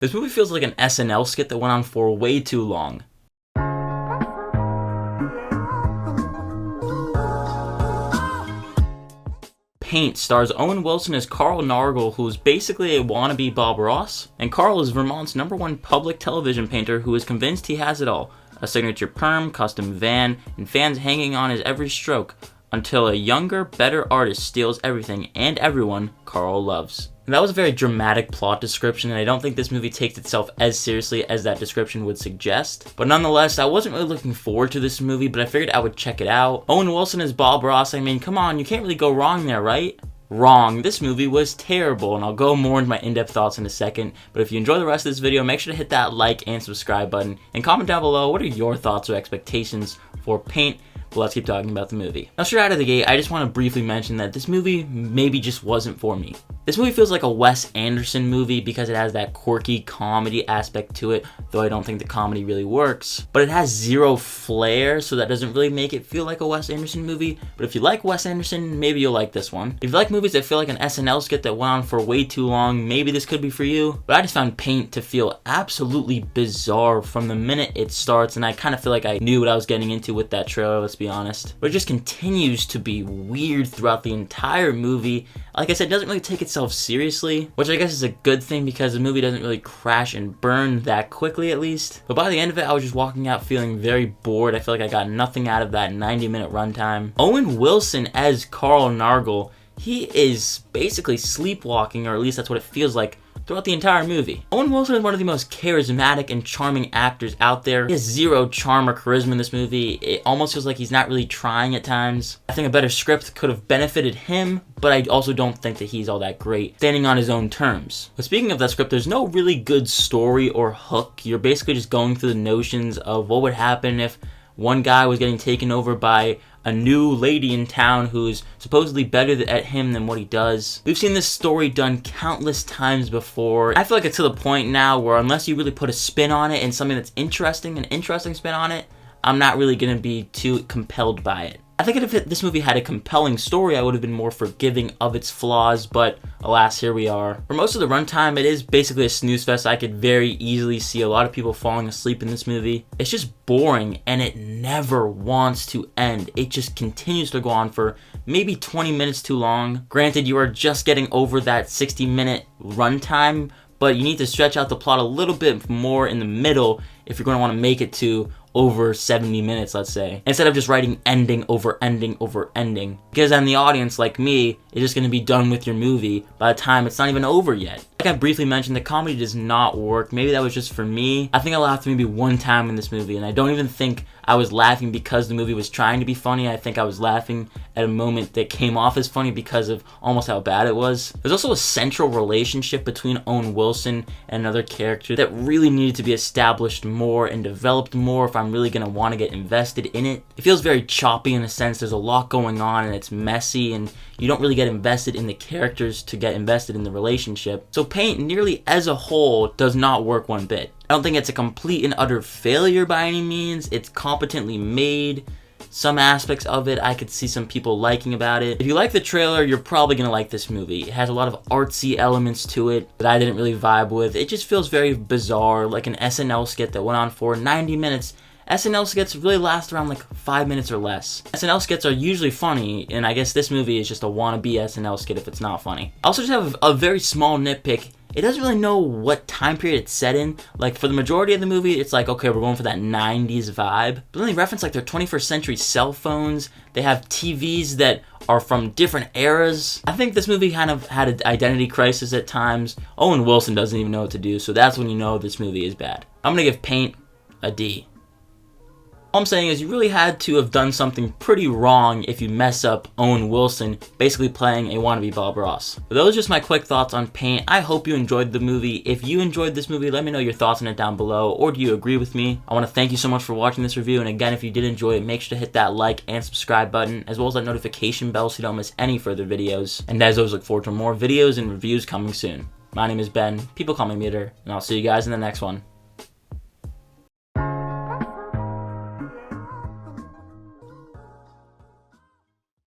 This movie feels like an SNL skit that went on for way too long. Paint stars Owen Wilson as Carl Nargle, who is basically a wannabe Bob Ross, and Carl is Vermont's #1 public television painter who is convinced he has it all: a signature perm, custom van, and fans hanging on his every stroke, until a younger, better artist steals everything and everyone Carl loves. And that was a very dramatic plot description, and I don't think this movie takes itself as seriously as that description would suggest. But nonetheless, I wasn't really looking forward to this movie, but I figured I would check it out. Owen Wilson as Bob Ross, I mean, come on, you can't really go wrong there, right? Wrong. This movie was terrible, and I'll go more into my in-depth thoughts in a second. But if you enjoy the rest of this video, make sure to hit that like and subscribe button, and comment down below what are your thoughts or expectations for Paint. But let's keep talking about the movie. Now, straight out of the gate, I just want to briefly mention that this movie maybe just wasn't for me. This movie feels like a Wes Anderson movie because it has that quirky comedy aspect to it, though I don't think the comedy really works. But it has zero flair, so that doesn't really make it feel like a Wes Anderson movie. But if you like Wes Anderson, maybe you'll like this one. If you like movies that feel like an SNL skit that went on for way too long, maybe this could be for you. But I just found Paint to feel absolutely bizarre from the minute it starts, and I kind of feel like I knew what I was getting into with that trailer, let's be honest. But it just continues to be weird throughout the entire movie. Like I said, it doesn't really take itself seriously, which I guess is a good thing because the movie doesn't really crash and burn that quickly, at least. But by the end of it, I was just walking out feeling very bored. I feel like I got nothing out of that 90-minute runtime. Owen Wilson as Carl Nargle, he is basically sleepwalking, or at least that's what it feels like throughout the entire movie. Owen Wilson is one of the most charismatic and charming actors out there. He has zero charm or charisma in this movie. It almost feels like he's not really trying at times. I think a better script could have benefited him, but I also don't think that he's all that great, standing on his own terms. But speaking of that script, there's no really good story or hook. You're basically just going through the notions of what would happen if one guy was getting taken over by a new lady in town who's supposedly better at him than what he does. We've seen this story done countless times before. I feel like it's to the point now where unless you really put a spin on it and something that's interesting, an interesting spin on it, I'm not really going to be too compelled by it. I think if this movie had a compelling story, I would have been more forgiving of its flaws, but alas, here we are. For most of the runtime, it is basically a snooze fest. I could very easily see a lot of people falling asleep in this movie. It's just boring, and it never wants to end. It just continues to go on for maybe 20 minutes too long. Granted, you are just getting over that 60-minute runtime, but you need to stretch out the plot a little bit more in the middle if you're going to want to make it to over 70 minutes, let's say, instead of just writing ending over ending over ending. Because then the audience, like me, is just going to be done with your movie by the time it's not even over yet. Like I briefly mentioned, the comedy does not work. Maybe that was just for me. I think I laughed maybe one time in this movie, and I don't even think I was laughing because the movie was trying to be funny. I think I was laughing at a moment that came off as funny because of almost how bad it was. There's also a central relationship between Owen Wilson and another character that really needed to be established more and developed more if I'm really going to want to get invested in it. It feels very choppy in a sense. There's a lot going on and it's messy, and you don't really get invested in the characters to get invested in the relationship. So Paint, nearly as a whole, does not work one bit. I don't think it's a complete and utter failure by any means. It's competently made. Some aspects of it I could see some people liking about it. If you like the trailer, you're probably gonna like this movie. It has a lot of artsy elements to it that I didn't really vibe with. It just feels very bizarre, like an SNL skit that went on for 90 minutes. SNL skits really last around like 5 minutes or less. SNL skits are usually funny, and I guess this movie is just a wannabe SNL skit if it's not funny. I also just have a very small nitpick. It doesn't really know what time period it's set in. Like, for the majority of the movie, it's like, okay, we're going for that 90s vibe. But then they reference, like, their 21st century cell phones. They have TVs that are from different eras. I think this movie kind of had an identity crisis at times. Owen Wilson doesn't even know what to do, so that's when you know this movie is bad. I'm gonna give Paint a D. All I'm saying is you really had to have done something pretty wrong if you mess up Owen Wilson basically playing a wannabe Bob Ross. But those are just my quick thoughts on Paint. I hope you enjoyed the movie. If you enjoyed this movie, let me know your thoughts on it down below, or do you agree with me? I want to thank you so much for watching this review, and again, if you did enjoy it, make sure to hit that like and subscribe button, as well as that notification bell so you don't miss any further videos. And as always, look forward to more videos and reviews coming soon. My name is Ben, people call me Meter, and I'll see you guys in the next one.